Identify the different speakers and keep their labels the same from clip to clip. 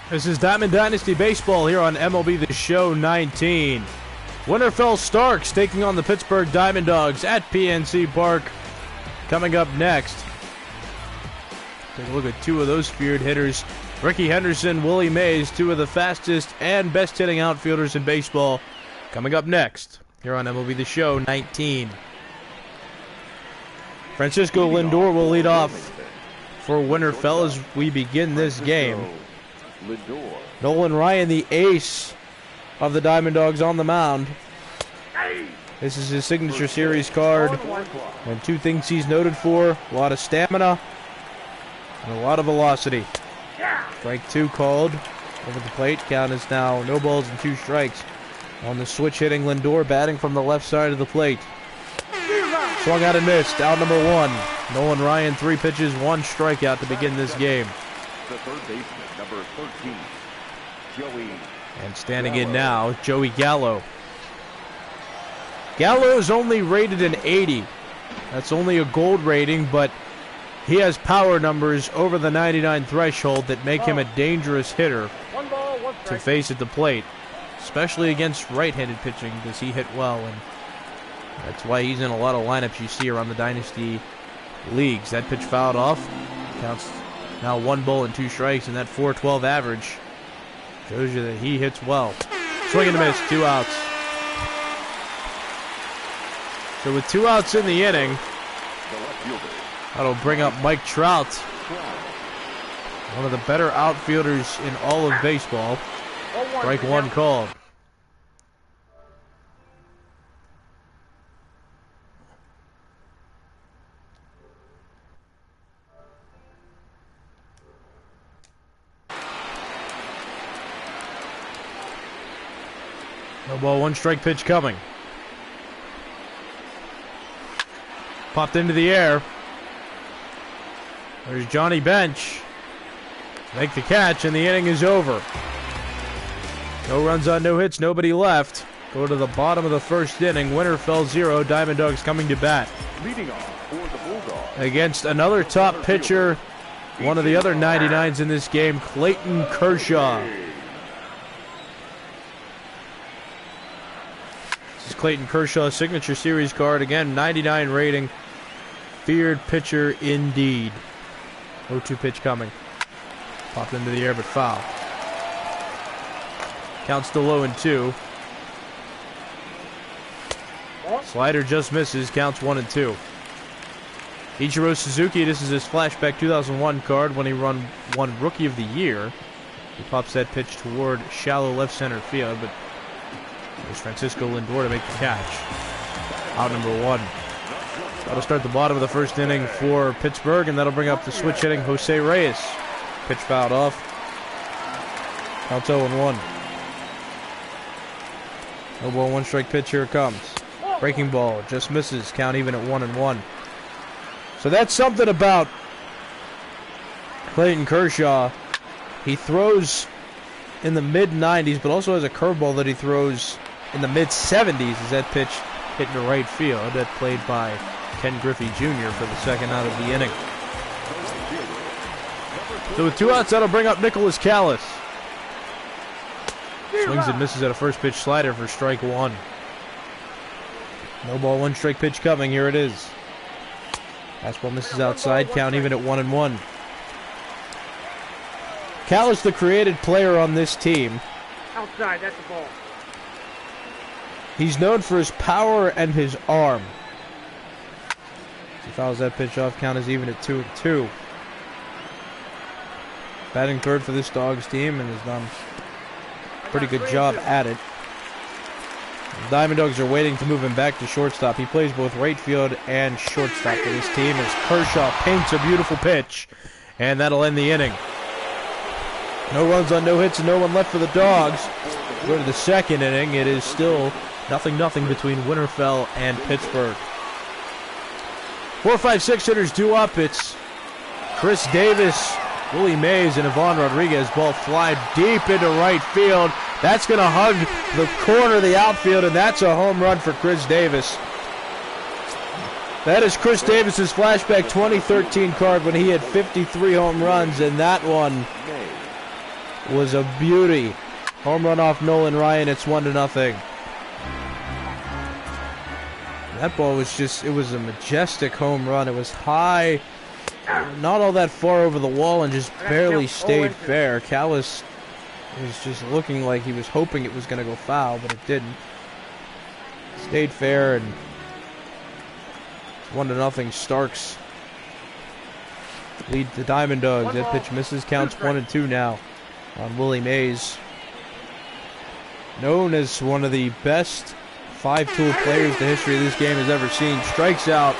Speaker 1: This is Diamond Dynasty Baseball here on MLB The Show 19. Winterfell Starks taking on the Pittsburgh Diamond Dogs at PNC Park. Coming up next, take a look at two of those feared hitters. Ricky Henderson, Willie Mays, two of the fastest and best hitting outfielders in baseball. Coming up next here on MLB The Show 19. Francisco Lindor will lead off for Winterfell as we begin this game. Nolan Ryan, the ace of the Diamond Dogs, on the mound. This is his signature series card, and two things he's noted for: a lot of stamina and a lot of velocity. Strike two called over the plate. Count is now no balls and 2 strikes. On the switch hitting Lindor, batting from the left side of the plate. Swung out and missed. Out number 1. Nolan Ryan, 3 pitches, 1 strikeout to begin this game.
Speaker 2: The third baseman, number 13, Joey.
Speaker 1: And standing in now, Joey Gallo. Gallo is only rated an 80. That's only a gold rating, but he has power numbers over the 99 threshold that make him a dangerous hitter to face at the plate. Especially against right-handed pitching does he hit well, and that's why he's in a lot of lineups you see around the Dynasty leagues. That pitch fouled off. Counts now 1 ball and 2 strikes, and that .412 average shows you that he hits well. Swing and a miss, 2 outs. So with 2 outs in the inning, that'll bring up Mike Trout, one of the better outfielders in all of baseball. Strike 1 called. No ball, 1 strike pitch coming. Popped into the air. There's Johnny Bench. Make the catch, and the inning is over. No runs on no hits, nobody left. Go to the bottom of the first inning. Winterfell 0, Diamond Dogs coming to bat.
Speaker 2: Leading off for the Bulldogs
Speaker 1: against another top pitcher, one of the other 99s in this game, Clayton Kershaw. This is Clayton Kershaw's signature series card. Again, 99 rating. Feared pitcher indeed. 0-2 pitch coming. Popped into the air, but foul. Count still 0-2. Slider just misses. Counts 1-2. Ichiro Suzuki, this is his flashback 2001 card when he won Rookie of the Year. He pops that pitch toward shallow left center field, but there's Francisco Lindor to make the catch. Out number 1. That'll start the bottom of the first inning for Pittsburgh, and that'll bring up the switch hitting Jose Reyes. Pitch fouled off. Counts 0-1. No ball, 1 strike pitch, here it comes. Breaking ball, just misses. Count even at 1-1. So that's something about Clayton Kershaw. He throws in the mid-90s, but also has a curveball that he throws in the mid-70s as that pitch hit into right field. That played by Ken Griffey Jr. for the second out of the inning. So with 2 outs, that'll bring up Nicholas Callis. Swings and misses at a first pitch slider for strike 1. No ball, 1 strike pitch coming. Here it is. Fastball misses outside. Count even at 1-1. Callis, the created player on this team.
Speaker 3: Outside, that's the ball.
Speaker 1: He's known for his power and his arm. He fouls that pitch off. Count is even at 2-2. Batting third for this Dogs team and has done a pretty good job at it. The Diamond Dogs are waiting to move him back to shortstop. He plays both right field and shortstop for this team as Kershaw paints a beautiful pitch, and that'll end the inning. No runs on no hits and no one left for the Dogs. Go to the second inning. It is still 0-0 between Winterfell and Pittsburgh. 4, 5, 6 hitters due up. It's Chris Davis, Willie Mays, and Ivan Rodriguez. Ball fly deep into right field. That's going to hug the corner of the outfield, and that's a home run for Chris Davis. That is Chris Davis's flashback 2013 card when he had 53 home runs, and that one was a beauty. Home run off Nolan Ryan. It's 1-0. That ball was just, it was a majestic home run. It was high, not all that far over the wall, and just barely stayed fair. Callis was just looking like he was hoping it was going to go foul, but it didn't. Stayed fair, and 1-0. Starks lead the Diamond Dogs. That pitch misses. Counts 1-2 now on Willie Mays. Known as one of the best five-tool players the history of this game has ever seen. Strikes out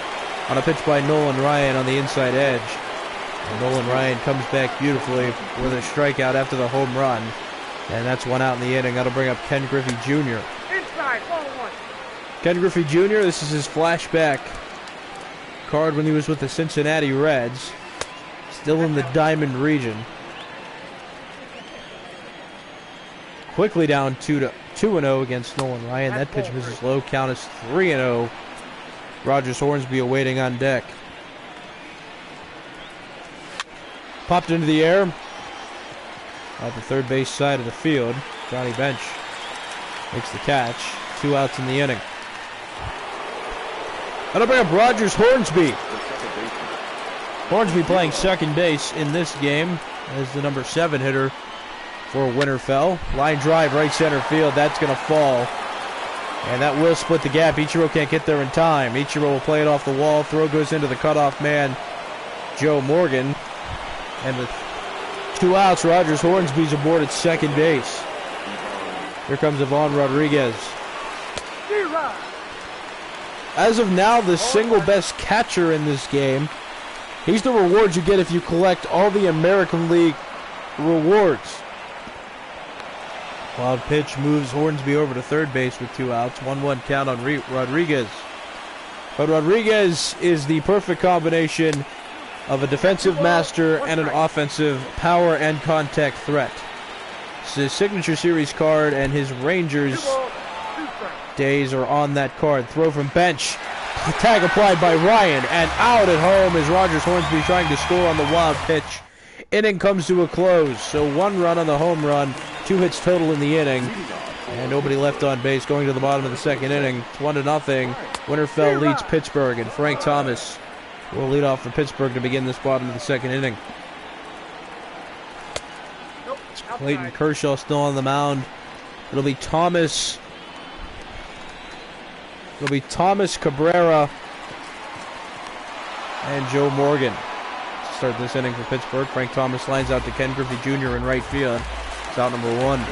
Speaker 1: on a pitch by Nolan Ryan on the inside edge. And Nolan Ryan comes back beautifully with a strikeout after the home run. And that's one out in the inning. That'll bring up Ken Griffey Jr.
Speaker 3: Inside, ball one.
Speaker 1: Ken Griffey Jr., this is his flashback card when he was with the Cincinnati Reds. Still in the Diamond region. Quickly down 2-0 against Nolan Ryan. That pitch misses low. Count is 3-0. Rogers Hornsby awaiting on deck. Popped into the air. At the third base side of the field. Johnny Bench makes the catch. 2 outs in the inning. That'll bring up Rogers Hornsby. Hornsby playing second base in this game as the number 7 hitter for Winterfell. Line drive right center field. That's going to fall. And that will split the gap. Ichiro can't get there in time. Ichiro will play it off the wall. Throw goes into the cutoff man, Joe Morgan. And with 2 outs, Rogers Hornsby's aboard at second base. Here comes Ivan Rodriguez. As of now, the single best catcher in this game. He's the reward you get if you collect all the American League rewards. Wild pitch moves Hornsby over to third base with 2 outs. 1-1 count on Rodriguez. But Rodriguez is the perfect combination of a defensive master and an offensive power and contact threat. It's his signature series card, and his Rangers days are on that card. Throw from Bench. Tag applied by Ryan, and out at home is Rogers Hornsby trying to score on the wild pitch. Inning comes to a close, so 1 run on the home run, 2 hits total in the inning, and nobody left on base. Going to the bottom of the second inning, it's 1-0. Winterfell leads Pittsburgh, and Frank Thomas will lead off for Pittsburgh to begin this bottom of the second inning. It's Clayton Kershaw still on the mound. It'll be Thomas Cabrera and Joe Morgan to start this inning for Pittsburgh. Frank Thomas lines out to Ken Griffey Jr. in right field. It's out number 1.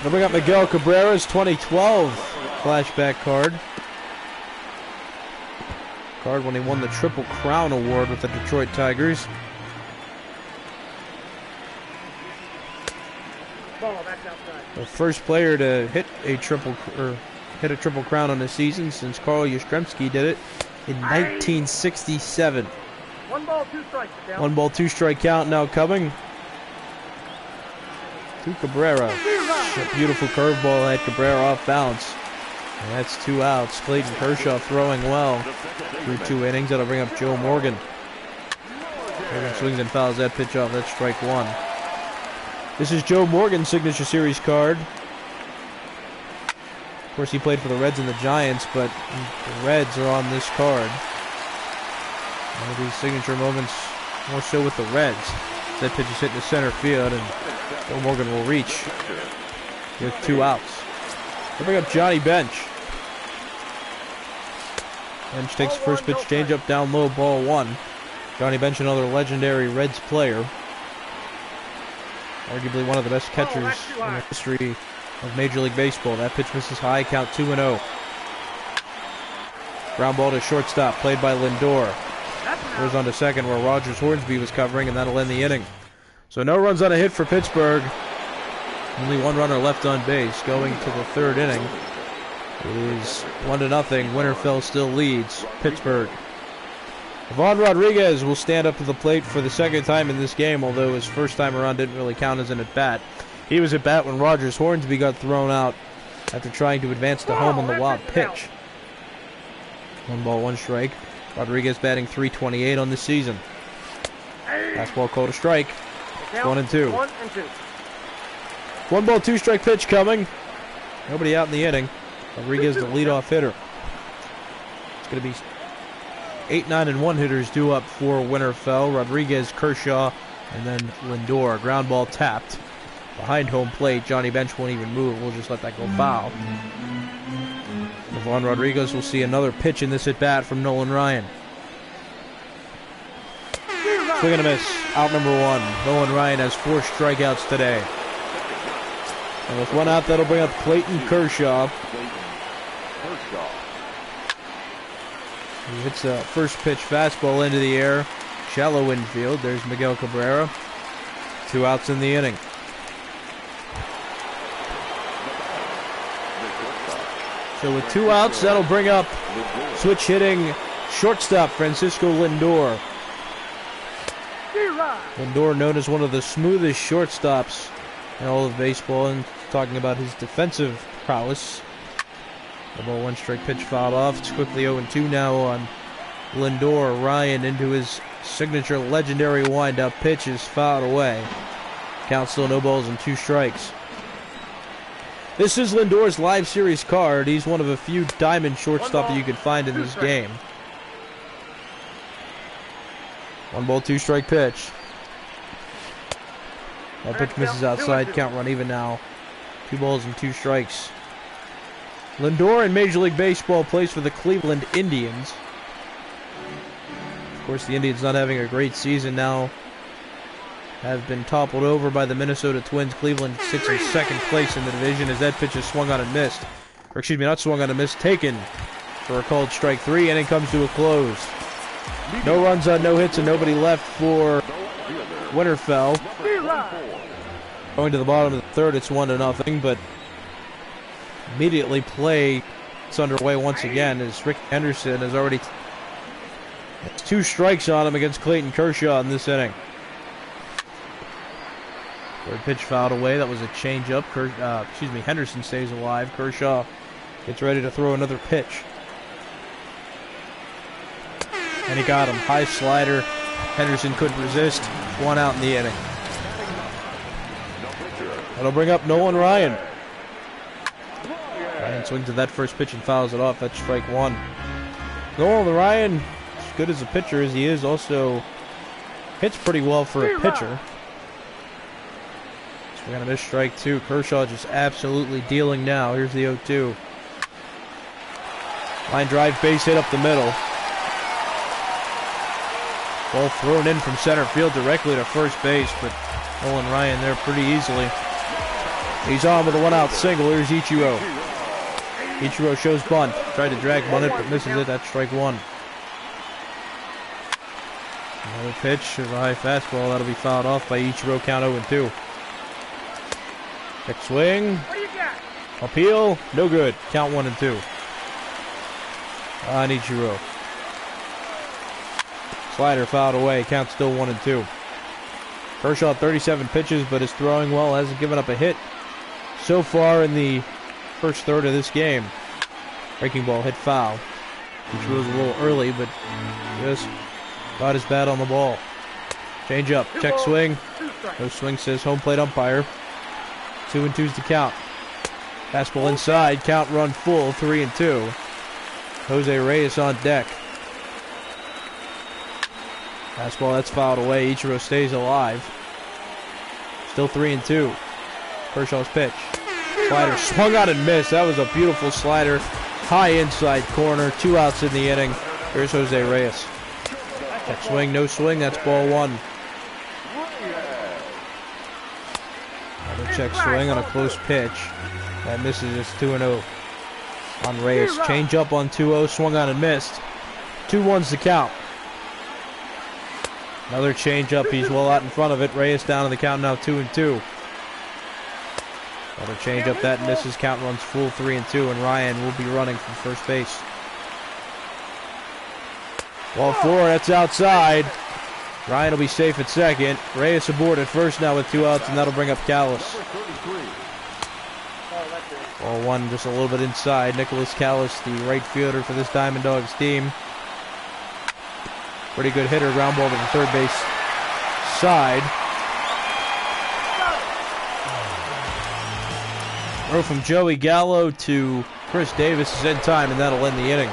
Speaker 1: They'll bring up Miguel Cabrera's 2012 flashback card. Card when he won the Triple Crown Award with the Detroit Tigers. The first player to hit a triple crown on a season since Carl Yastrzemski did it in 1967.
Speaker 3: 1 ball, 2 strikes.
Speaker 1: 1 ball, 2 strike count now coming to Cabrera. A beautiful curveball at Cabrera off bounce. And that's 2 outs. Clayton Kershaw throwing well through 2 innings. That'll bring up Joe Morgan. Morgan swings and fouls that pitch off. That's strike 1. This is Joe Morgan's signature series card. Of course, he played for the Reds and the Giants, but the Reds are on this card. One of these signature moments, more so with the Reds. That pitch is hit to center field, and Joe Morgan will reach with 2 outs. They'll bring up Johnny Bench. Bench takes the first pitch, changeup down low, ball 1. Johnny Bench, another legendary Reds player. Arguably one of the best catchers in the history of Major League Baseball. That pitch misses high, count 2-0. Ground ball to shortstop, played by Lindor. Goes on to second where Rogers Hornsby was covering, and that'll end the inning. So no runs on a hit for Pittsburgh. Only 1 runner left on base. Going to the 3rd inning. It is 1-0. Winterfell still leads Pittsburgh. Ivan Rodriguez will stand up to the plate for the 2nd time in this game, although his first time around didn't really count as an at-bat. He was at bat when Rogers Hornsby got thrown out after trying to advance to home on the wild pitch. 1 ball, 1 strike. Rodriguez batting .328 on the season. Fastball called a strike. 1 and 2.
Speaker 3: 1 and 2.
Speaker 1: 1 ball, 2 strike pitch coming. Nobody out in the inning. Rodriguez, the leadoff hitter. It's going to be 8, 9, and 1 hitters due up for Winterfell. Rodriguez, Kershaw, and then Lindor. Ground ball tapped behind home plate. Johnny Bench won't even move. We'll just let that go foul. Yvonne Rodriguez will see another pitch in this at bat from Nolan Ryan. Swing and a miss. Out number 1. Nolan Ryan has 4 strikeouts today. And with 1 out, that'll bring up Clayton Kershaw. He hits a first pitch fastball into the air. Shallow infield. There's Miguel Cabrera. 2 outs in the inning. So with 2 outs, that'll bring up switch hitting shortstop Francisco Lindor. Lindor, known as one of the smoothest shortstops in all of baseball, and talking about his defensive prowess. The ball, 1 strike pitch fouled off. It's quickly 0-2 now on Lindor. Ryan into his signature legendary windup pitch is fouled away. Count still no balls and 2 strikes. This is Lindor's live series card. He's one of a few diamond shortstop that you could find in this game. 1 ball, 2 strike pitch. That pitch misses outside. Count run even now. 2 balls and 2 strikes. Lindor in Major League Baseball plays for the Cleveland Indians. Of course, the Indians not having a great season now. Have been toppled over by the Minnesota Twins. Cleveland sits in 2nd place in the division as that pitch is swung on and missed. Or excuse me, not swung on and missed, taken for a called strike 3, and it comes to a close. No runs on no hits and nobody left for Winterfell. Going to the bottom of the 3rd, it's 1-0, but immediately play is underway once again as Rick Henderson has already 2 strikes on him against Clayton Kershaw in this inning. 3rd pitch fouled away. That was a changeup. Henderson stays alive. Kershaw gets ready to throw another pitch. And he got him. High slider. Henderson couldn't resist. 1 out in the inning. That'll bring up Nolan Ryan. Ryan swings at that first pitch and fouls it off. That's strike 1. Nolan Ryan, as good as a pitcher as he is, also hits pretty well for a pitcher. So we're going to miss strike 2. Kershaw just absolutely dealing now. Here's the 0-2. Line drive, base hit up the middle. Ball thrown in from center field directly to first base, but Nolan Ryan there pretty easily. He's on with a 1-out single. Here's Ichiro. Ichiro shows bunt. Tried to drag bunt it, but misses it. That's strike 1. Another pitch of a high fastball. That'll be fouled off by Ichiro. Count 0-2. Check swing. Appeal. No good. Count 1-2. On Ichiro. Slider fouled away. Count still 1-2. Kershaw 37 pitches, but is throwing well. Hasn't given up a hit so far in the first 3rd of this game. Breaking ball hit foul. Ichiro's a little early, but just about his bat on the ball. Change up. Check swing. No swing, says home plate umpire. 2-2's the count. Fastball inside. Count run full. 3-2. Jose Reyes on deck. Fastball, that's fouled away. Ichiro stays alive. Still 3-2. Kershaw's pitch. Slider swung out and missed. That was a beautiful slider. High inside corner. 2 outs in the inning. Here's Jose Reyes. Check swing, no swing. That's ball 1. Another check swing on a close pitch. That misses. It's 2-0 on Reyes. Change up on 2-0. Swung on and missed. 2-1's the count. Another change up. He's well out in front of it. Reyes down on the count now. 2-2. Another change up that misses. Count runs full. 3-2, and Ryan will be running from first base. Ball 4. That's outside. Ryan will be safe at second. Reyes aboard at first now with 2 outs, and that'll bring up Callis. Ball 1 just a little bit inside. Nicholas Callis, the right fielder for this Diamond Dogs team. Pretty good hitter. Ground ball to the third base side. Throw from Joey Gallo to Chris Davis is in time, and that'll end the inning.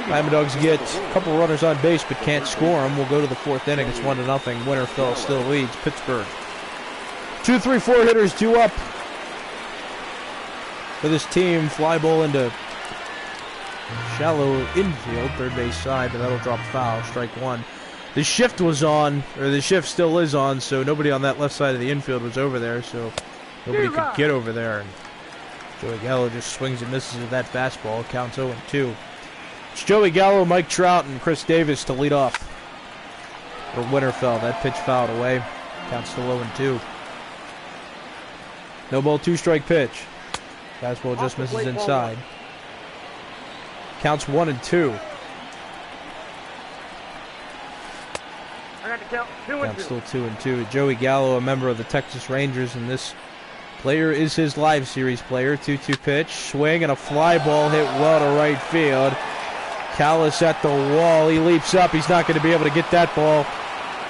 Speaker 1: Diamond Dogs get a couple runners on base but can't score them. We'll go to the fourth inning. It's 1-0. Winterfell still leads Pittsburgh. 2, 3, 4 hitters, 2 up for this team. Fly ball into shallow infield, third base side, but that'll drop foul. Strike one. The shift was on, or the shift still is on, so nobody on that left side of the infield was over there, so nobody could get over there. And Joey Gallo just swings and misses with that fastball. Counts 0-2. It's Joey Gallo, Mike Trout, and Chris Davis to lead off for Winterfell. That pitch fouled away. Counts still 0-2. No ball, 2-strike pitch. Fastball just misses inside. Counts 1-2.
Speaker 3: I got to count 2-2.
Speaker 1: Counts still 2-2. Joey Gallo, a member of the Texas Rangers, and this player is his live series player. 2-2 pitch. Swing and a fly ball hit well to right field. Callis at the wall. He leaps up. He's not going to be able to get that ball.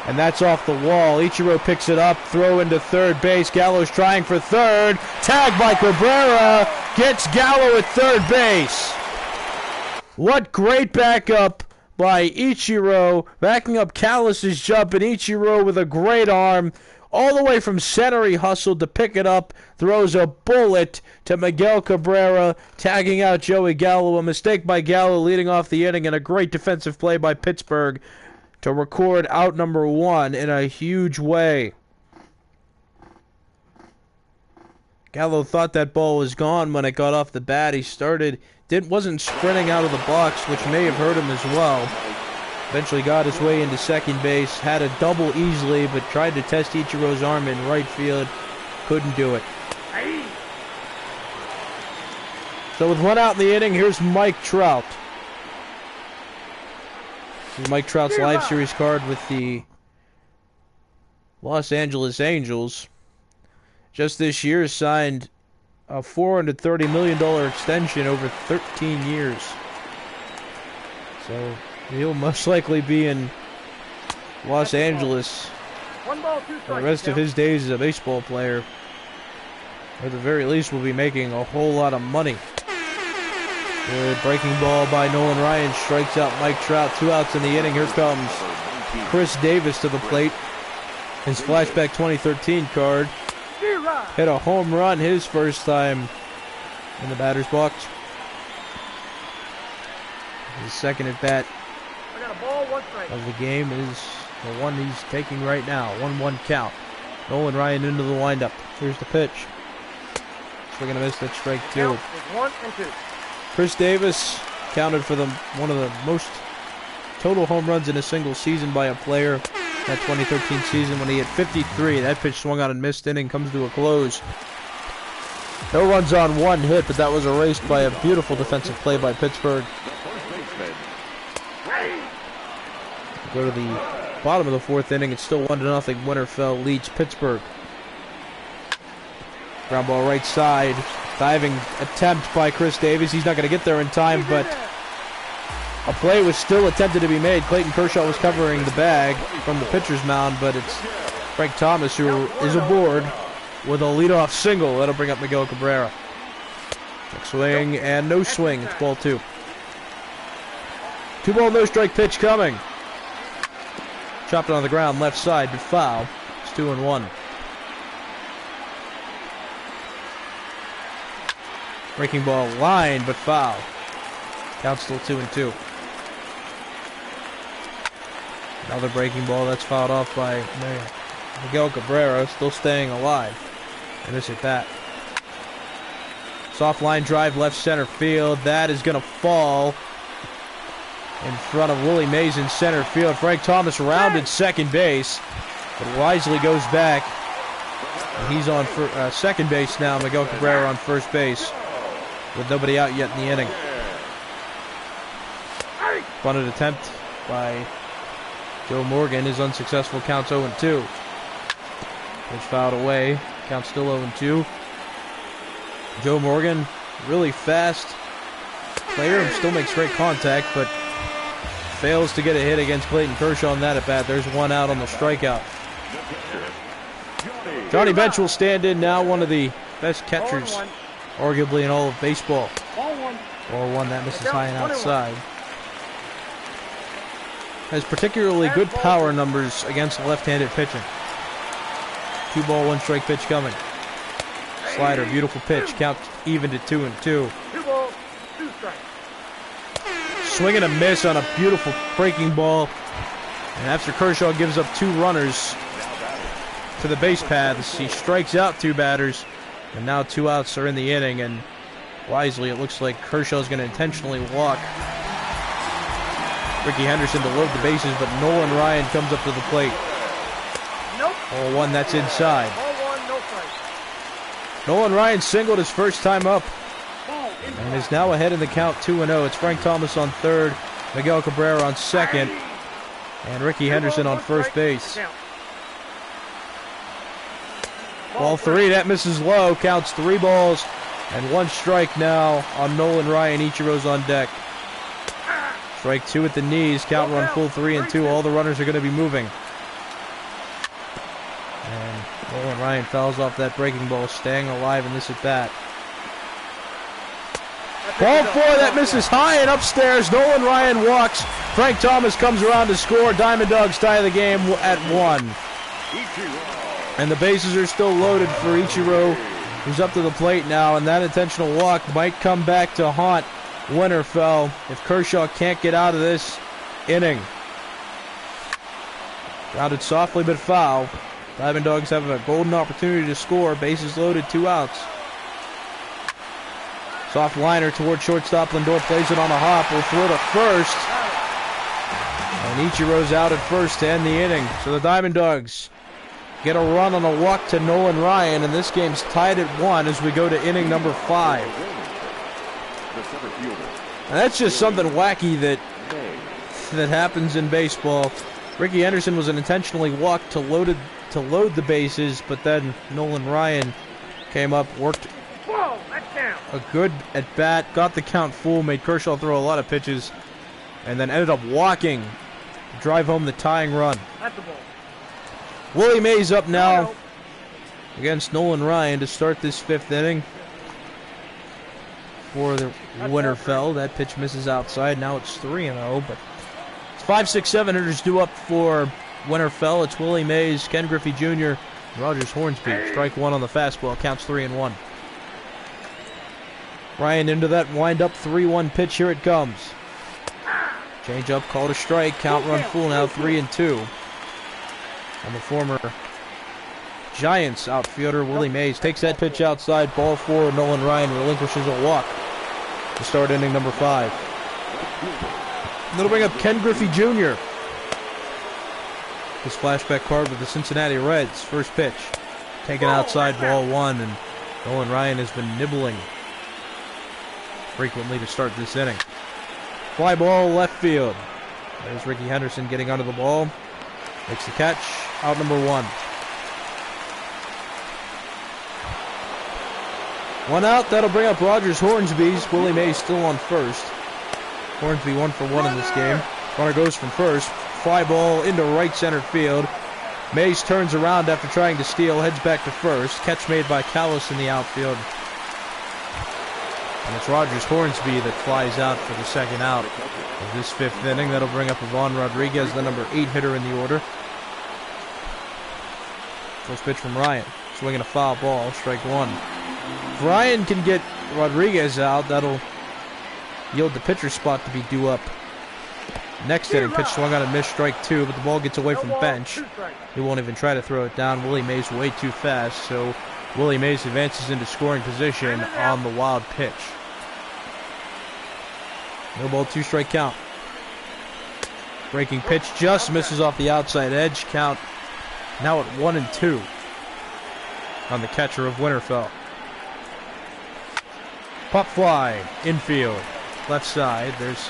Speaker 1: And that's off the wall. Ichiro picks it up. Throw into third base. Gallo's trying for third. Tagged by Cabrera. Gets Gallo at third base. What great backup by Ichiro. Backing up Callis' jump, and Ichiro with a great arm. All the way from center, he hustled to pick it up. Throws a bullet to Miguel Cabrera, tagging out Joey Gallo. A mistake by Gallo leading off the inning, and a great defensive play by Pittsburgh to record out number 1 in a huge way. Gallo thought that ball was gone when it got off the bat. He wasn't sprinting out of the box, which may have hurt him as well. Eventually got his way into second base, had a double easily, but tried to test Ichiro's arm in right field. Couldn't do it. So with 1 out in the inning, here's Mike Trout. This is Mike Trout's live series card with the Los Angeles Angels. Just this year signed a $430 million extension over 13 years. So he'll most likely be in Los Angeles for the rest of his days as a baseball player. Or at the very least, will be making a whole lot of money. Good breaking ball by Nolan Ryan strikes out Mike Trout. 2 outs in the inning. Here comes Chris Davis to the plate. His flashback 2013 card. Hit a home run his first time in the batter's box. His second at bat of the game is the one he's taking right now. 1-1 count. Nolan Ryan into the windup. Here's the pitch. Swing and a miss. That's strike 2.
Speaker 3: 1-2.
Speaker 1: Chris Davis counted for one of the most total home runs in a single season by a player. That 2013 season when he hit 53. That pitch swung on and missed. Inning comes to a close. No runs on 1 hit, but that was erased by a beautiful defensive play by Pittsburgh. Go to the bottom of the 4th inning. It's still 1-0. Winterfell leads Pittsburgh. Ground ball right side. Diving attempt by Chris Davis. He's not going to get there in time, but a play was still attempted to be made. Clayton Kershaw was covering the bag from the pitcher's mound, but it's Frank Thomas who is aboard with a leadoff single. That'll bring up Miguel Cabrera. Check swing and no swing. It's ball 2. 2 ball, no strike pitch coming. Chopped it on the ground, left side, but foul. It's 2-1. Breaking ball line, but foul. Count still 2-2. Another breaking ball that's fouled off by Miguel Cabrera, still staying alive. And this at bat. Soft line drive, left center field. That is going to fall in front of Willie Mays in center field. Frank Thomas rounded second base, but wisely goes back. And he's on second base now. Miguel Cabrera on first base with nobody out yet in the inning. Bunted attempt by Joe Morgan is unsuccessful. Counts 0-2. Pitch fouled away. Count still 0-2. Joe Morgan, really fast player, still makes great contact, but fails to get a hit against Clayton Kershaw on that at bat. There's 1 out on the strikeout. Johnny Bench will stand in now, one of the best catchers, arguably in all of baseball.
Speaker 3: Ball one.
Speaker 1: Ball one, that misses high and outside. Has particularly good power numbers against left-handed pitching. 2 ball, 1 strike pitch coming. Slider, beautiful pitch. Count even to 2-2.
Speaker 3: 2 balls, 2 strikes.
Speaker 1: Swing and a miss on a beautiful breaking ball. And after Kershaw gives up 2 runners to the base paths, he strikes out 2 batters. And now 2 outs are in the inning. And wisely, it looks like Kershaw's going to intentionally walk Ricky Henderson to load the bases, but Nolan Ryan comes up to the plate.
Speaker 3: Nope.
Speaker 1: Ball 1, that's inside.
Speaker 3: Ball 1, no strike.
Speaker 1: Nolan Ryan singled his first time up and is now ahead in the count 2-0. It's Frank Thomas on third, Miguel Cabrera on second, and Ricky Henderson on first base. Ball 3, that misses low. Counts 3 balls and 1 strike now on Nolan Ryan. Ichiro's on deck. Strike 2 at the knees. Count run full 3-2. All the runners are going to be moving. And Nolan Ryan fouls off that breaking ball, staying alive in this at bat. Ball 4, that misses high and upstairs. Nolan Ryan walks. Frank Thomas comes around to score. Diamond Dogs tie the game at 1. And the bases are still loaded for Ichiro, who's up to the plate now. And that intentional walk might come back to haunt Winterfell if Kershaw can't get out of this inning. Grounded softly but foul. Diamond Dogs have a golden opportunity to score. Bases loaded, 2 outs. Soft liner toward shortstop. Lindor plays it on a hop. Will throw to first. And Ichiro's out at first to end the inning. So the Diamond Dogs get a run on a walk to Nolan Ryan, and this game's tied at 1 as we go to inning number 5. And that's just something wacky that happens in baseball. Ricky Henderson was an intentionally walked to load the bases, but then Nolan Ryan came up, worked a good at bat, got the count full, made Kershaw throw a lot of pitches, and then ended up walking to drive home the tying run. Willie Mays up now against Nolan Ryan to start this 5th inning for the Winterfell. That pitch misses outside. Now it's 3-0, but it's 5, 6, 7 hitters due up for Winterfell. It's Willie Mays, Ken Griffey Jr., Rogers Hornsby. Strike 1 on the fastball. Counts 3-1. Ryan into that wind-up 3-1 pitch. Here it comes. Change up, called a strike. Count run full now, 3-2. And the former Giants outfielder Willie Mays takes that pitch outside. Ball 4. Nolan Ryan relinquishes a walk to start inning number 5. That'll bring up Ken Griffey Jr. His flashback card with the Cincinnati Reds. First pitch taken outside, ball 1, and Nolan Ryan has been nibbling frequently to start this inning. Fly ball left field. There's Ricky Henderson getting under the ball. Makes the catch. Out number 1. 1 out. That'll bring up Rogers Hornsby's. Willie Mays still on first. Hornsby 1 for 1 in this game. Runner goes from first. Fly ball into right center field. Mays turns around after trying to steal. Heads back to first. Catch made by Callis in the outfield. And it's Rogers Hornsby that flies out for the 2nd out of this 5th inning. That'll bring up Ivan Rodriguez, the number 8 hitter in the order. First pitch from Ryan. Swinging a foul ball. Strike 1. If Ryan can get Rodriguez out, that'll yield the pitcher spot to be due up. Next inning, pitch swung on a missed, strike 2, but the ball gets away from the bench. He won't even try to throw it down. Willie Mays way too fast, so Willie Mays advances into scoring position on the wild pitch. No ball, 2 strike count. Breaking pitch just misses off the outside edge. Count now at 1-2 on the catcher of Winterfell. Pop fly, infield, left side. There's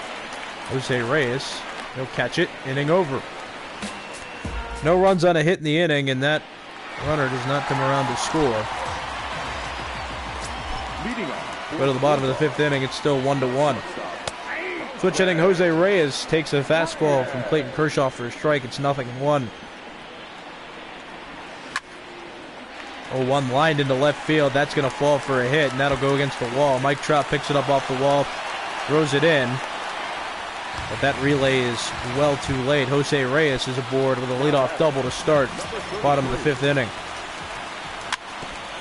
Speaker 1: Jose Reyes. He'll catch it. Inning over. No runs on a hit in the inning, and that runner does not come around to score. Go to the bottom of the 5th inning. It's still 1-1. Switch hitting Jose Reyes takes a fastball from Clayton Kershaw for a strike. It's 0-1. 0-1 lined into left field. That's going to fall for a hit, and that'll go against the wall. Mike Trout picks it up off the wall, throws it in. But that relay is well too late. Jose Reyes is aboard with a leadoff double to start bottom of the 5th inning.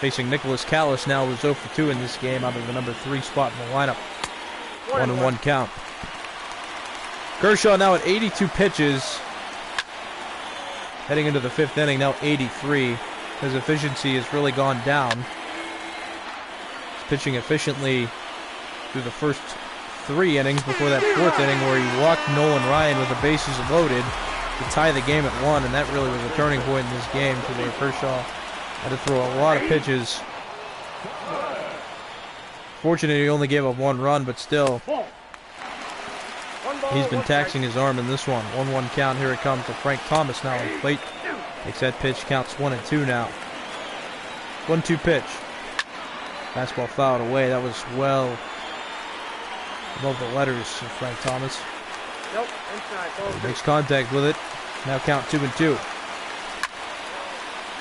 Speaker 1: Facing Nicholas Callis now, was 0 for 2 in this game out of the number 3 spot in the lineup. 1-1 count. Kershaw now at 82 pitches. Heading into the 5th inning, now 83. His efficiency has really gone down. He's pitching efficiently through the first 3 innings before that 4th inning where he walked Nolan Ryan with the bases loaded to tie the game at 1, and that really was a turning point in this game to where Kershaw had to throw a lot of pitches. Fortunately, he only gave up 1 run, but still, he's been taxing his arm in this one. 1-1 count. Here it comes to Frank Thomas now on the plate. Takes that pitch, counts 1-2 now. 1-2 pitch. Fastball fouled away. That was well above the letters of Frank Thomas.
Speaker 3: Nope, inside.
Speaker 1: Makes contact with it. Now count 2-2.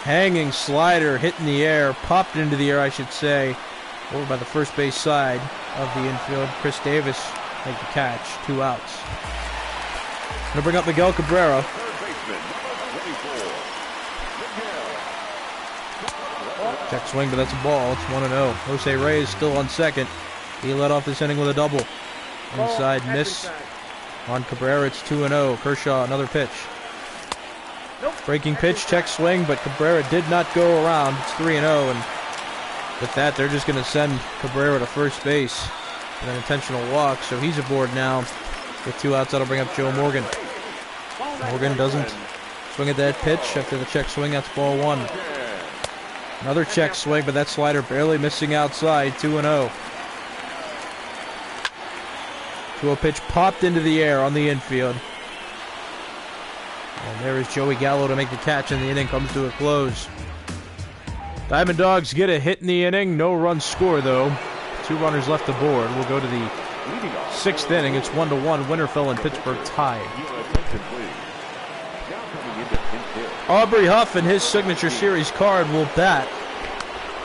Speaker 1: Hanging slider hit in the air, popped into the air, I should say, over by the first base side of the infield. Chris Davis made the catch. 2 outs. Gonna bring up Miguel Cabrera. Check swing, but that's a ball. It's 1-0. Jose Reyes still on second. He led off this inning with a double. Inside miss on Cabrera. It's 2-0. Kershaw, another pitch. Breaking pitch, check swing, but Cabrera did not go around. It's 3-0, and with that, they're just going to send Cabrera to first base with an intentional walk. So he's aboard now with 2 outs. That'll bring up Joe Morgan. Morgan doesn't swing at that pitch after the check swing. That's ball 1. Another check swing, but that slider barely missing outside. 2-0. 2-0 pitch popped into the air on the infield. And there is Joey Gallo to make the catch, and the inning comes to a close. Diamond Dogs get a hit in the inning. No runs scored, though. 2 runners left aboard. We'll go to the 6th inning. It's 1-1. Winterfell and Pittsburgh tied. Aubrey Huff and his signature series card will bat.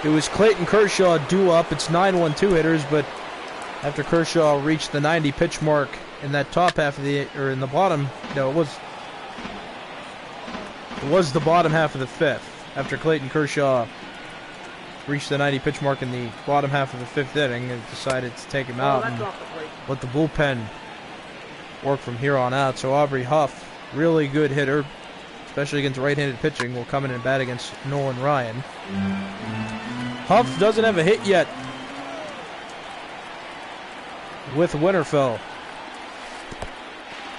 Speaker 1: It was Clayton Kershaw due up. It's 9-1-2 hitters, but after Kershaw reached the 90 pitch mark in that top half of the, or in the bottom, no, it was the bottom half of the 5th. After Clayton Kershaw reached the 90 pitch mark in the bottom half of the 5th inning, it decided to take him out and let the bullpen work from here on out. So Aubrey Huff, really good hitter, especially against right-handed pitching, will come in and bat against Nolan Ryan. Huff doesn't have a hit yet with Winterfell.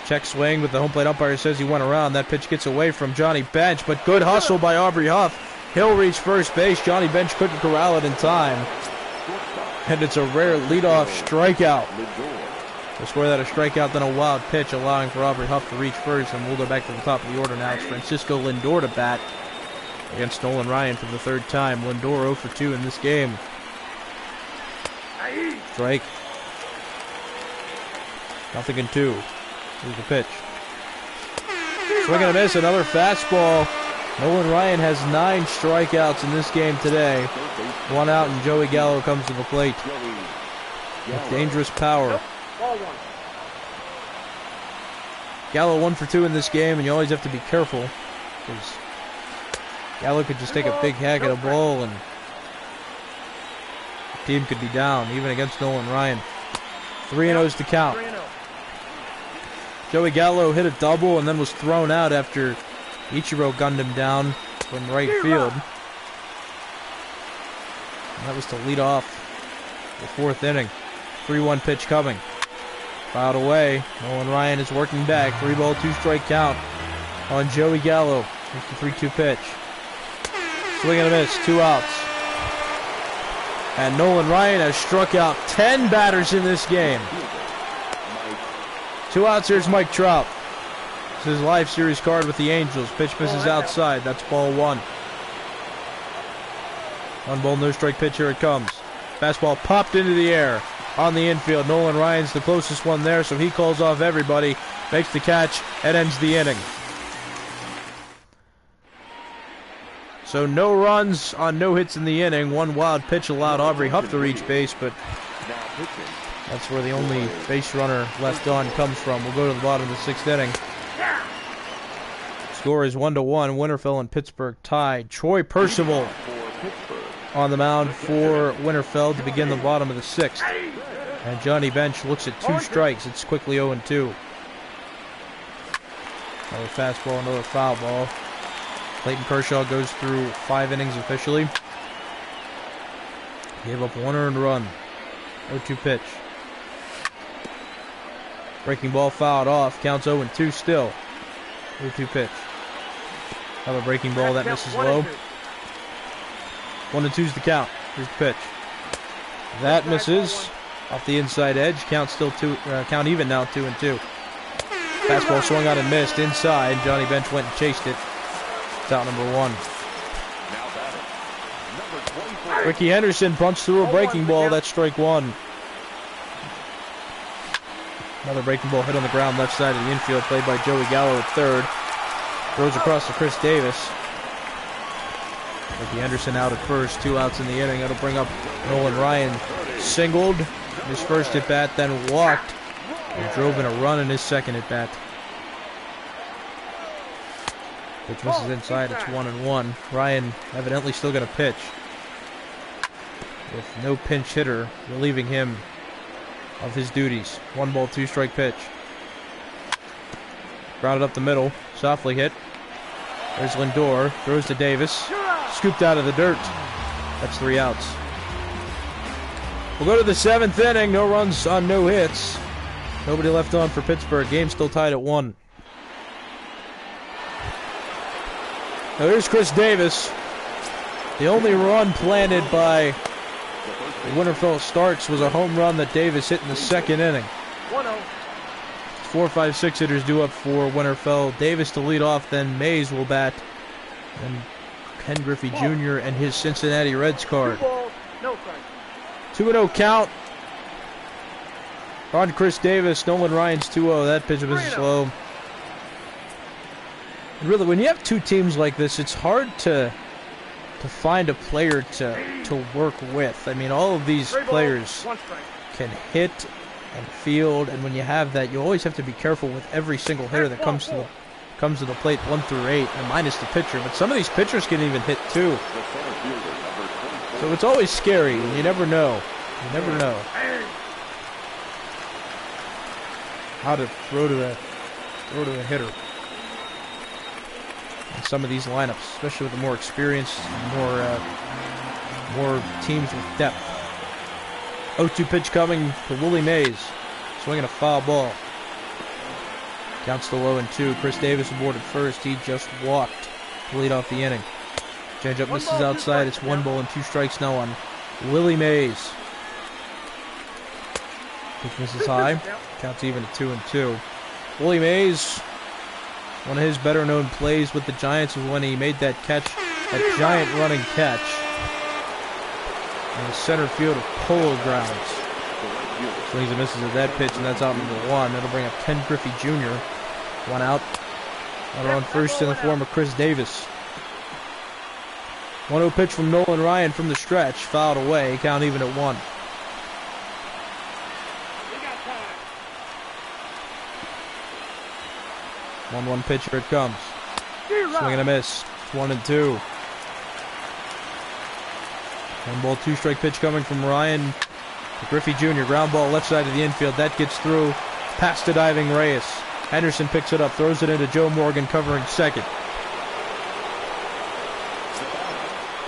Speaker 1: Check swing, but the home plate umpire says he went around. That pitch gets away from Johnny Bench, but good hustle by Aubrey Huff. He'll reach first base. Johnny Bench couldn't corral it in time. And it's a rare leadoff strikeout. To score that a strikeout, then a wild pitch, allowing for Aubrey Huff to reach first, and we'll go back to the top of the order now. It's Francisco Lindor to bat against Nolan Ryan for the 3rd time. Lindor 0 for 2 in this game. Strike. 0-2. Here's the pitch. Swing and a miss, another fastball. Nolan Ryan has 9 strikeouts in this game today. 1 out, and Joey Gallo comes to the plate with dangerous power. Gallo 1 for 2 in this game, and you always have to be careful because Gallo could just take a big hack at a ball and the team could be down, even against Nolan Ryan. 3-0's to count. Joey Gallo hit a double and then was thrown out after Ichiro gunned him down from right field. And that was to lead off the 4th inning. 3-1 pitch coming. Fouled away. Nolan Ryan is working back. 3-ball, 2-strike count on Joey Gallo. Here's the 3-2 pitch. Swing and a miss. 2 outs. And Nolan Ryan has struck out 10 batters in this game. 2 outs. Here's Mike Trout. This is his live series card with the Angels. Pitch misses outside. That's ball 1. 1-ball, no-strike pitch. Here it comes. Fastball popped into the air on the infield. Nolan Ryan's the closest one there, so he calls off everybody, makes the catch, and ends the inning. So no runs on no hits in the inning. One wild pitch allowed Aubrey Huff to reach base, but that's where the only base runner left on comes from. We'll go to the bottom of the 6th inning. Score is 1-1. Winterfell and Pittsburgh tied. Troy Percival on the mound for Winterfell to begin the bottom of the 6th. And Johnny Bench looks at 2 strikes. It's quickly 0-2. Another fastball, another foul ball. Clayton Kershaw goes through 5 innings officially. Gave up 1 earned run. 0-2 pitch. Breaking ball fouled off. Counts 0-2 still. 0-2 pitch. Have a breaking ball that misses low. 1-2's the count. Here's the pitch. That misses off the inside edge. Count still count even now. 2-2. Fastball swung on and missed inside. Johnny Bench went and chased it. It's out number 1. Ricky Henderson punched through a breaking ball. That's strike 1. Another breaking ball hit on the ground left side of the infield, played by Joey Gallo at third. Throws across to Chris Davis. Ricky Henderson out at first. 2 outs in the inning. That'll bring up Nolan Ryan. Singled his first at bat, then walked and drove in a run in his second at bat. Pitch misses inside. It's 1-1. Ryan evidently still going to pitch, with no pinch hitter relieving him of his duties. 1 ball, 2 strike pitch. Grounded up the middle. Softly hit. There's Lindor. Throws to Davis. Scooped out of the dirt. That's 3 outs. We'll go to the 7th inning. No runs on no hits. Nobody left on for Pittsburgh. Game still tied at 1. Now here's Chris Davis. The only run planted by the Winterfell Starks was a home run that Davis hit in the 2nd inning.
Speaker 3: 1-0.
Speaker 1: 4, 5, 6 hitters due up for Winterfell. Davis to lead off, then Mays will bat. Then Ken Griffey Jr. and his Cincinnati Reds card. 2-0 count on Chris Davis. Nolan Ryan's 2-0. That pitch was slow. And really, when you have 2 teams like this, it's hard to find a player to work with. I mean, all of these players can hit and field, and when you have that, you always have to be careful with every single hitter that comes to the plate, 1 through 8, and minus the pitcher. But some of these pitchers can even hit too. So it's always scary, and you never know. You never know how to throw to a hitter in some of these lineups, especially with the more experienced, more teams with depth. 0-2 pitch coming to Willie Mays. Swinging a foul ball. Counts to 0-2. Chris Davis aboard at first. He just walked to lead off the inning. Changeup misses outside. It's 1 ball and 2 strikes now on Willie Mays. Pitch misses high. Counts even at 2-2. Willie Mays, one of his better known plays with the Giants was when he made that catch, that giant running catch in the center field of Polo Grounds. Swings and misses at that pitch, and that's out number 1. That'll bring up Ken Griffey Jr. 1 out. Runner on first in the form of Chris Davis. 1-0 pitch from Nolan Ryan from the stretch. Fouled away. Count even at 1. One pitch, here it comes. Swing and a miss. It's 1-2. 1 ball, 2 strike pitch coming from Ryan to Griffey Jr. Ground ball left side of the infield. That gets through. Past the diving Reyes. Henderson picks it up, throws it into Joe Morgan covering second.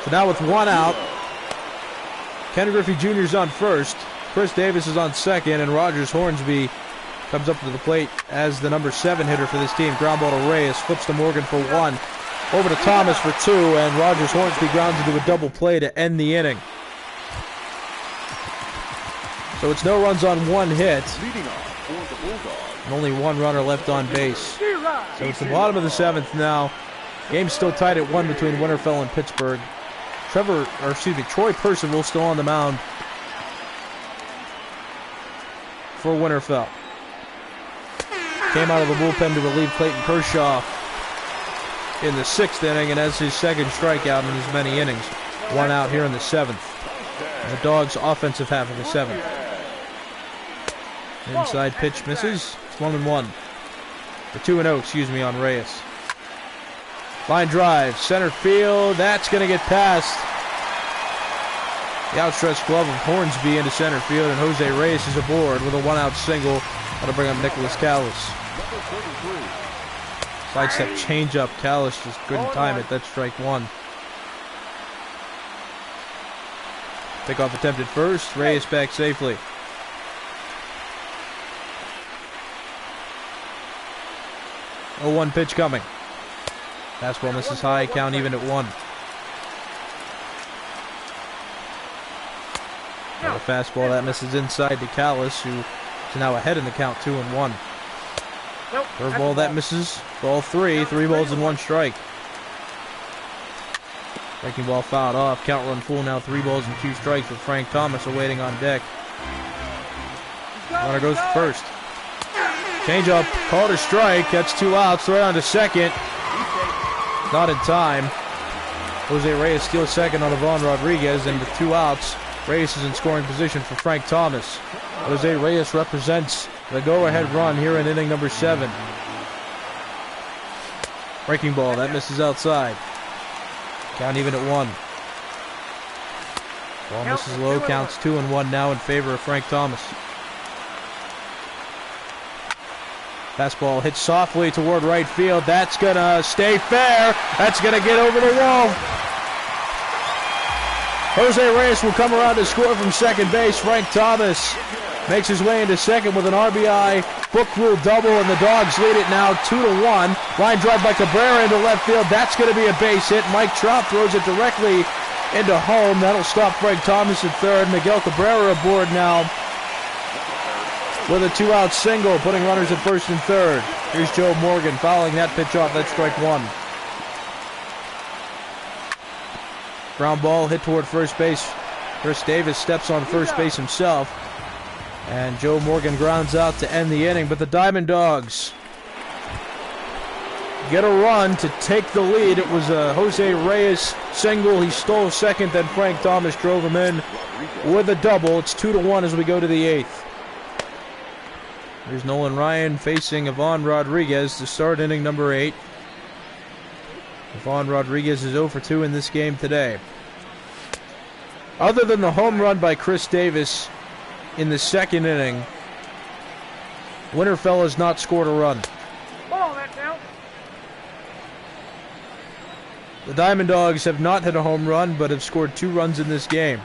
Speaker 1: So now with 1 out, Ken Griffey Jr. is on first. Chris Davis is on second, and Rogers Hornsby comes up to the plate as the number 7 hitter for this team. Ground ball to Reyes, flips to Morgan for 1. Over to Thomas for 2, and Rogers Hornsby grounds into a double play to end the inning. So it's no runs on 1 hit, and only 1 runner left on base. So it's the bottom of the 7th now. Game's still tied at 1 between Winterfell and Pittsburgh. Troy Percival still on the mound for Winterfell. Came out of the bullpen to relieve Clayton Kershaw. in the 6th inning and has his 2nd strikeout in as many innings. 1 out here in the 7th. And the Dawgs' offensive half of the 7th. Inside pitch misses. It's 1-1. The 2-0, excuse me, on Reyes. Line drive, center field. That's going to get past the outstretched glove of Hornsby into center field, and Jose Reyes is aboard with a 1-out single. That'll bring up Nicholas Callis. Sidestep changeup. Callis just couldn't time it. That's strike 1. Pickoff attempted first. Reyes back safely. Oh, 1 pitch coming. Fastball misses high. Count even at 1. A fastball that misses inside to Callis, who is now ahead in the count, 2-1. Curveball that misses. Ball 3. 3 balls and 1 strike. Breaking ball fouled off. Count run full now. 3 balls and 2 strikes with Frank Thomas awaiting on deck. Runner goes to first. Change up. Called a strike. That's 2 outs. Throw on to second. Not in time. Jose Reyes steals second on Ivan Rodriguez, and with 2 outs, Reyes is in scoring position for Frank Thomas. Jose Reyes represents the go-ahead run here in inning number 7. Breaking ball, that misses outside. Count even at 1. Ball misses low, counts 2-1 now in favor of Frank Thomas. Fastball hits softly toward right field. That's going to stay fair. That's going to get over the wall. Jose Reyes will come around to score from second base. Frank Thomas makes his way into second with an RBI book rule double, and the Dawgs lead it now 2-1. Line drive by Cabrera into left field. That's going to be a base hit. Mike Trout throws it directly into home. That'll stop Frank Thomas at third. Miguel Cabrera aboard now with a 2-out single, putting runners at first and third. Here's Joe Morgan fouling that pitch off. That's strike 1. Ground ball hit toward first base. Chris Davis steps on first base himself, and Joe Morgan grounds out to end the inning. But the Diamond Dogs get a run to take the lead. It was a Jose Reyes single. He stole second, then Frank Thomas drove him in with a double. It's 2-1 as we go to the 8th. Here's Nolan Ryan facing Ivan Rodriguez to start inning number 8. Ivan Rodriguez is 0 for 2 in this game today. Other than the home run by Chris Davis in the 2nd inning, Winterfell has not scored a run. The Diamond Dogs have not hit a home run, but have scored 2 runs in this game.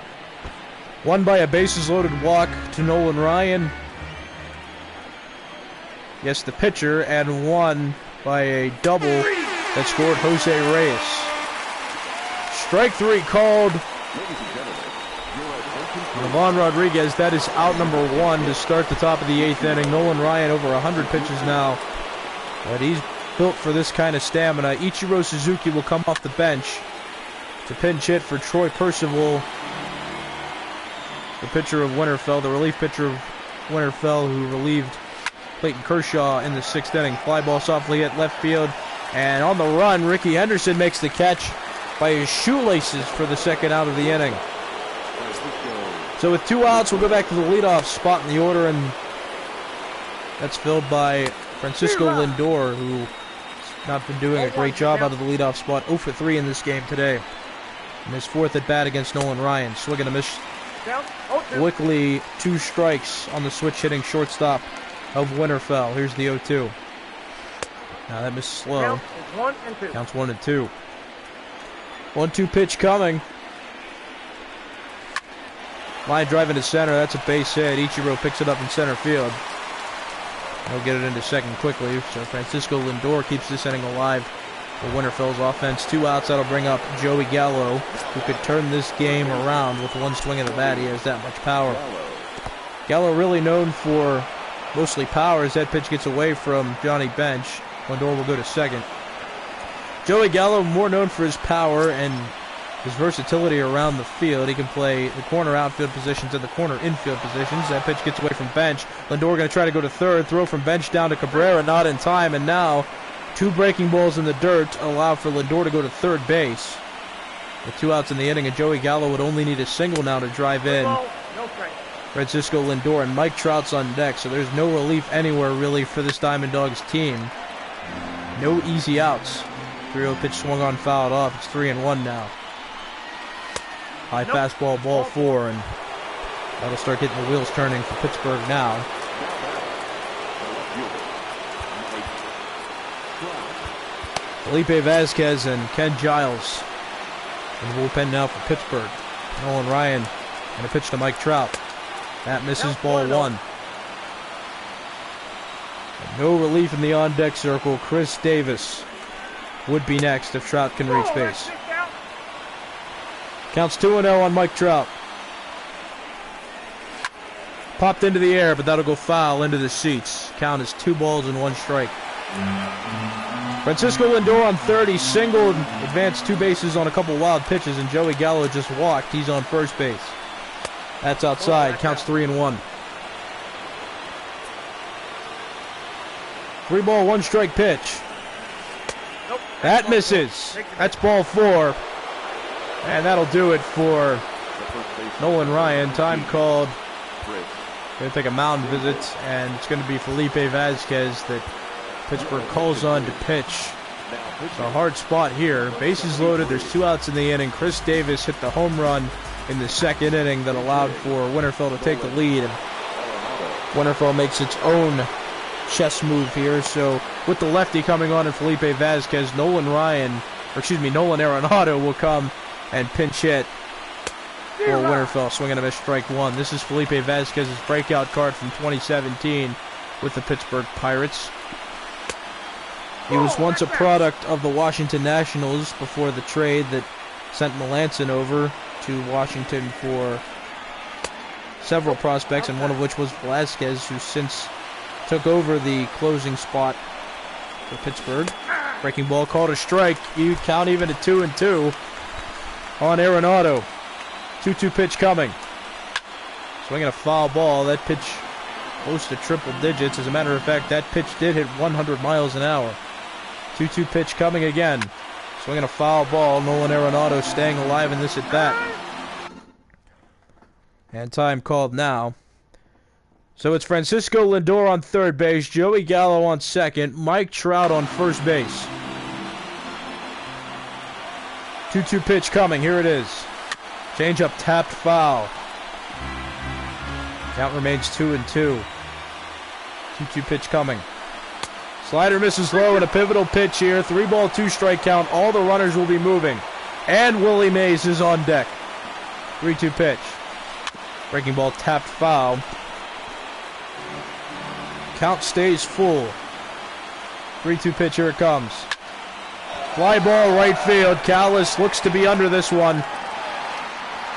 Speaker 1: One by a bases-loaded walk to Nolan Ryan. Yes, the pitcher, and one by a double that scored Jose Reyes. Strike 3 called. Ivan Rodriguez, that is out number 1 to start the top of the 8th inning. Nolan Ryan over 100 pitches now, but he's built for this kind of stamina. Ichiro Suzuki will come off the bench to pinch hit for Troy Percival, the pitcher of Winterfell, the relief pitcher of Winterfell, who relieved Clayton Kershaw in the 6th inning. Fly ball softly hit left field, and on the run, Ricky Henderson makes the catch by his shoelaces for the 2nd out of the inning. So with 2 outs, we'll go back to the leadoff spot in the order, and that's filled by Francisco Lindor, who's not been doing a great job out of the leadoff spot. 0 for 3 in this game today. In his 4th at bat against Nolan Ryan. Swing and a miss. Wickley, 2 strikes on the switch hitting shortstop of Winterfell. Here's the 0-2. Now that misses slow. Counts 1-2. 1-2 pitch coming. Line drive into center. That's a base hit. Ichiro picks it up in center field. He'll get it into second quickly. So Francisco Lindor keeps this inning alive for Winterfell's offense. 2 outs. That'll bring up Joey Gallo, who could turn this game around with 1 swing of the bat. He has that much power. Gallo really known for mostly power as that pitch gets away from Johnny Bench. Lindor will go to second. Joey Gallo more known for his power and his versatility around the field. He can play the corner outfield positions and the corner infield positions. That pitch gets away from Bench. Lindor going to try to go to third. Throw from Bench down to Cabrera, not in time. And now 2 breaking balls in the dirt allow for Lindor to go to third base. With 2 outs in the inning, and Joey Gallo would only need a single now to drive in Francisco Lindor, and Mike Trout's on deck, so there's no relief anywhere really for this Diamond Dogs team. No easy outs. 3-0 pitch swung on, fouled off. It's 3-1 now. High fastball, ball 4, and that'll start getting the wheels turning for Pittsburgh now. Felipe Vasquez and Ken Giles in the bullpen now for Pittsburgh. Nolan Ryan and a pitch to Mike Trout. That misses, ball 1. And no relief in the on-deck circle. Chris Davis would be next if Trout can reach base. Counts 2-0 on Mike Trout. Popped into the air, but that'll go foul into the seats. Count is 2 balls and 1 strike. Francisco Lindor on third. He singled, advanced 2 bases on a couple wild pitches, and Joey Gallo just walked. He's on first base. That's outside. Counts 3-1. 3 ball, 1 strike pitch. That misses. That's ball 4. And that'll do it for Nolan Ryan. Time called. Going to take a mound visit, and it's going to be Felipe Vasquez that Pittsburgh calls on to pitch. It's a hard spot here. Bases loaded. There's 2 outs in the inning. Chris Davis hit the home run in the 2nd inning that allowed for Winterfell to take the lead. And Winterfell makes its own chess move here. So with the lefty coming on and Felipe Vasquez, Nolan Arenado will come and pinch hit for Winterfell. Swing and a miss, strike 1. This is Felipe Vasquez's breakout card from 2017 with the Pittsburgh Pirates. He was once a product of the Washington Nationals before the trade that sent Melanson over to Washington for several prospects, and one of which was Velasquez, who since took over the closing spot for Pittsburgh. Breaking ball called a strike. You count even at 2-2 on Arenado. 2-2 pitch coming. Swinging a foul ball. That pitch close to triple digits. As a matter of fact, that pitch did hit 100 miles an hour. 2-2 pitch coming again. Swinging a foul ball. Nolan Arenado staying alive in this at bat. And time called now. So it's Francisco Lindor on third base, Joey Gallo on second, Mike Trout on first base. 2-2 pitch coming. Here it is. Change-up tapped, foul. Count remains 2-2. 2-2 pitch coming. Slider misses low in a pivotal pitch here. 3 ball, 2 strike count. All the runners will be moving. And Willie Mays is on deck. 3-2 pitch. Breaking ball tapped, foul. Count stays full. 3-2 pitch, here it comes. Fly ball right field. Callis looks to be under this one.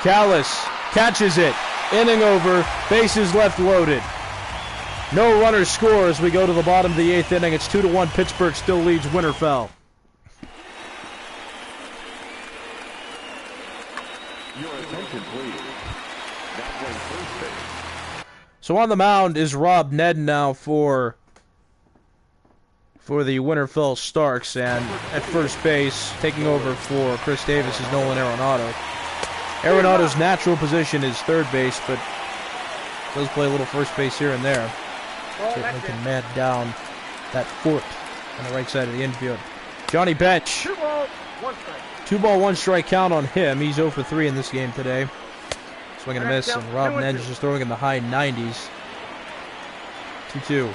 Speaker 1: Callis catches it. Inning over. Bases left loaded. No runners score as we go to the bottom of the 8th inning. It's 2-1. Pittsburgh still leads Winterfell.
Speaker 2: Your attention, please. Now playing first base.
Speaker 1: So on the mound is Rob Ned now for the Winterfell Starks, and at first base, taking over for Chris Davis, is Nolan Arenado. Arenado's natural position is third base, but does play a little first base here and there. Certainly can man down that fort on the right side of the infield. Johnny Bench.
Speaker 3: 2 ball, 1 strike.
Speaker 1: 2 ball, 1 strike count on him. He's 0 for 3 in this game today. Swing and a miss, and Rob Ned is just throwing in the high 90s. 2-2.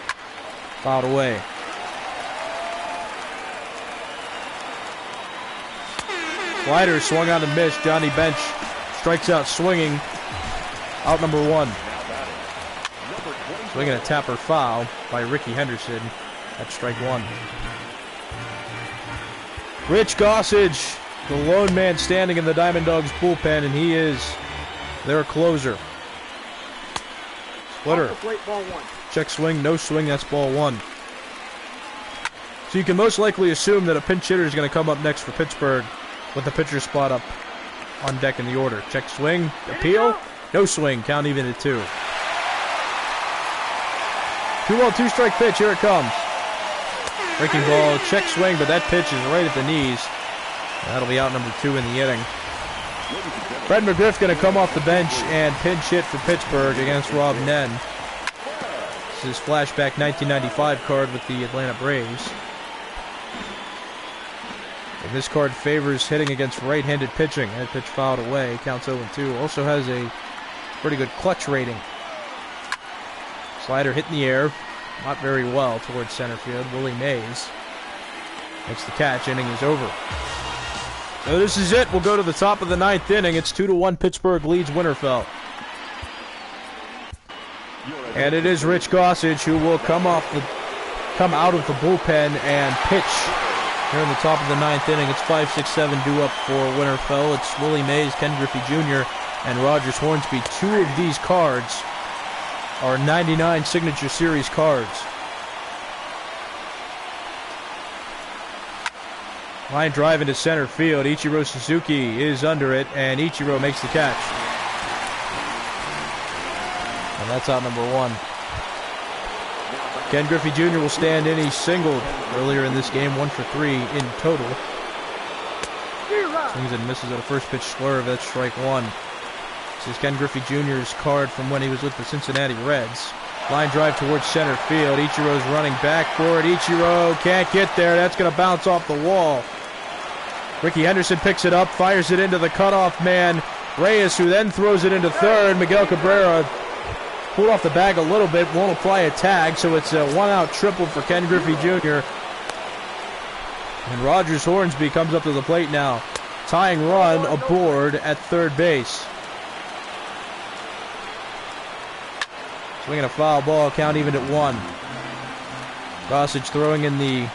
Speaker 1: Fouled away. Slider swung on and missed. Johnny Bench strikes out swinging. Out number 1. Swinging a tapper foul by Ricky Henderson. That's strike 1. Rich Gossage, the lone man standing in the Diamond Dogs bullpen, and he is their closer. Splitter. Check swing, no swing, that's ball 1. So you can most likely assume that a pinch hitter is going to come up next for Pittsburgh with the pitcher spot up on deck in the order. Check swing, appeal, no swing, count even at 2. 2 ball, 2 strike pitch, here it comes. Breaking ball, check swing, but that pitch is right at the knees. That'll be out number 2 in the inning. Fred McGriff going to come off the bench and pinch hit for Pittsburgh against Rob Nen. This is his flashback 1995 card with the Atlanta Braves. And this card favors hitting against right-handed pitching. That pitch fouled away, counts 0-2. Also has a pretty good clutch rating. Slider hit in the air, not very well towards center field. Willie Mays makes the catch. Inning is over. So this is it. We'll go to the top of the 9th inning. It's 2-1. Pittsburgh leads Winterfell. And it is Rich Gossage who will come out of the bullpen and pitch here in the top of the 9th inning. It's 5-6-7 due up for Winterfell. It's Willie Mays, Ken Griffey Jr., and Rogers Hornsby. 2 of these cards are 99 Signature Series cards. Line drive into center field. Ichiro Suzuki is under it, and Ichiro makes the catch. And that's out number 1. Ken Griffey Jr. will stand in. He singled earlier in this game, 1 for 3 in total. Swings and misses at a first pitch slurve. That's strike 1. This is Ken Griffey Jr.'s card from when he was with the Cincinnati Reds. Line drive towards center field. Ichiro's running back for it. Ichiro can't get there. That's going to bounce off the wall. Ricky Henderson picks it up, fires it into the cutoff man, Reyes, who then throws it into third. Miguel Cabrera pulled off the bag a little bit, won't apply a tag, so it's a 1-out triple for Ken Griffey Jr. And Rogers Hornsby comes up to the plate now. Tying run aboard at third base. Swinging a foul ball, count even at 1. Gossage throwing in the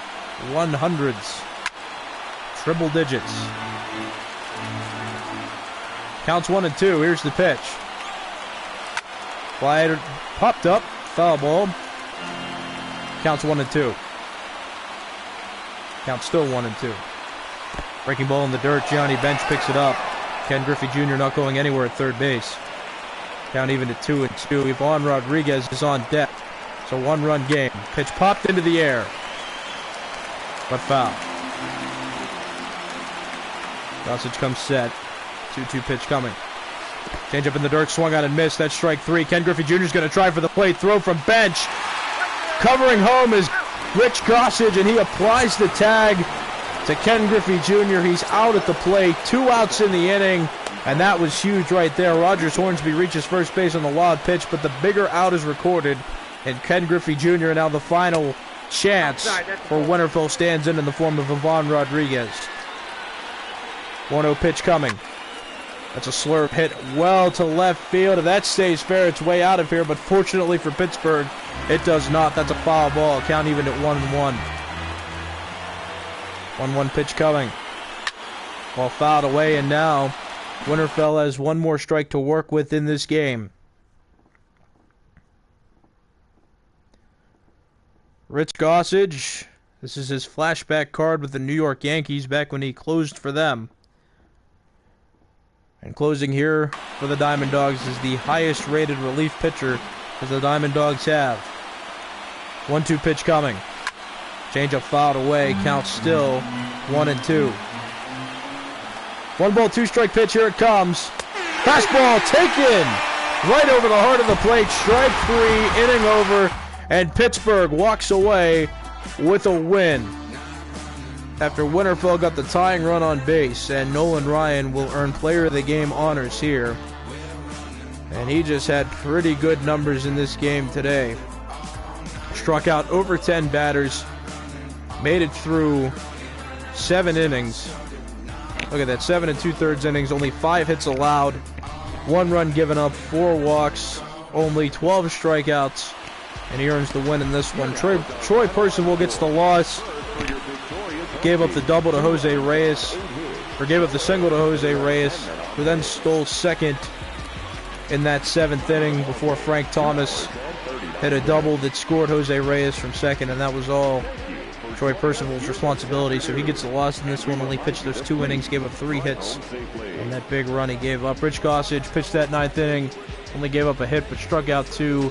Speaker 1: 100s. Triple digits. Counts 1-2. Here's the pitch. Slider popped up. Foul ball. Counts 1-2. Counts still 1-2. Breaking ball in the dirt. Gianni Bench picks it up. Ken Griffey Jr. not going anywhere at third base. Count even to 2-2. Ivan Rodriguez is on deck. It's a 1-run game. Pitch popped into the air. But foul. Gossage comes set. 2-2 pitch coming. Change up in the dirt, swung on and missed. That's strike 3. Ken Griffey Jr. is going to try for the plate. Throw from bench. Covering home is Rich Gossage, and he applies the tag to Ken Griffey Jr. He's out at the plate. 2 outs in the inning, and that was huge right there. Rogers Hornsby reaches first base on the wild pitch, but the bigger out is recorded, and Ken Griffey Jr. now the final chance for Winterfell stands in the form of Ivan Rodriguez. 1-0 pitch coming. That's a slurve hit well to left field. If that stays fair, it's way out of here, but fortunately for Pittsburgh, it does not. That's a foul ball. Count even at 1-1. 1-1 pitch coming. Ball fouled away, and now Winterfell has 1 more strike to work with in this game. Rich Gossage. This is his flashback card with the New York Yankees back when he closed for them. And closing here for the Diamond Dogs is the highest rated relief pitcher that the Diamond Dogs have. 1-2 pitch coming. Changeup fouled away. Count still 1-2. 1 ball, 2 strike pitch. Here it comes. Fastball taken right over the heart of the plate. Strike 3. Inning over. And Pittsburgh walks away with a win. After Winterfell got the tying run on base, and Nolan Ryan will earn player of the game honors here. And he just had pretty good numbers in this game today. Struck out over 10 batters, made it through 7 innings. Look at that, 7 2/3 innings, only 5 hits allowed, 1 run given up, 4 walks, only 12 strikeouts, and he earns the win in this one. Troy Percival gets the loss. Gave up the double to Jose Reyes, or gave up the single to Jose Reyes, who then stole second in that 7th inning before Frank Thomas hit a double that scored Jose Reyes from second, and that was all Troy Percival's responsibility. So he gets the loss in this one. Only pitched those 2 innings, gave up 3 hits, and that big run he gave up. Rich Gossage pitched that 9th inning, only gave up a hit but struck out 2.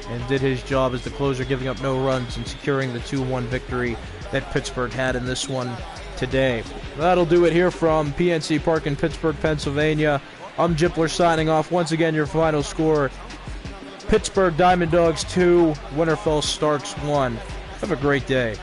Speaker 1: and did his job as the closer, giving up no runs and securing the 2-1 victory that Pittsburgh had in this one today. That'll do it here from PNC Park in Pittsburgh, Pennsylvania. I'm Jipler signing off. Once again, your final score: Pittsburgh Diamond Dogs 2, Winterfell Starks 1. Have a great day.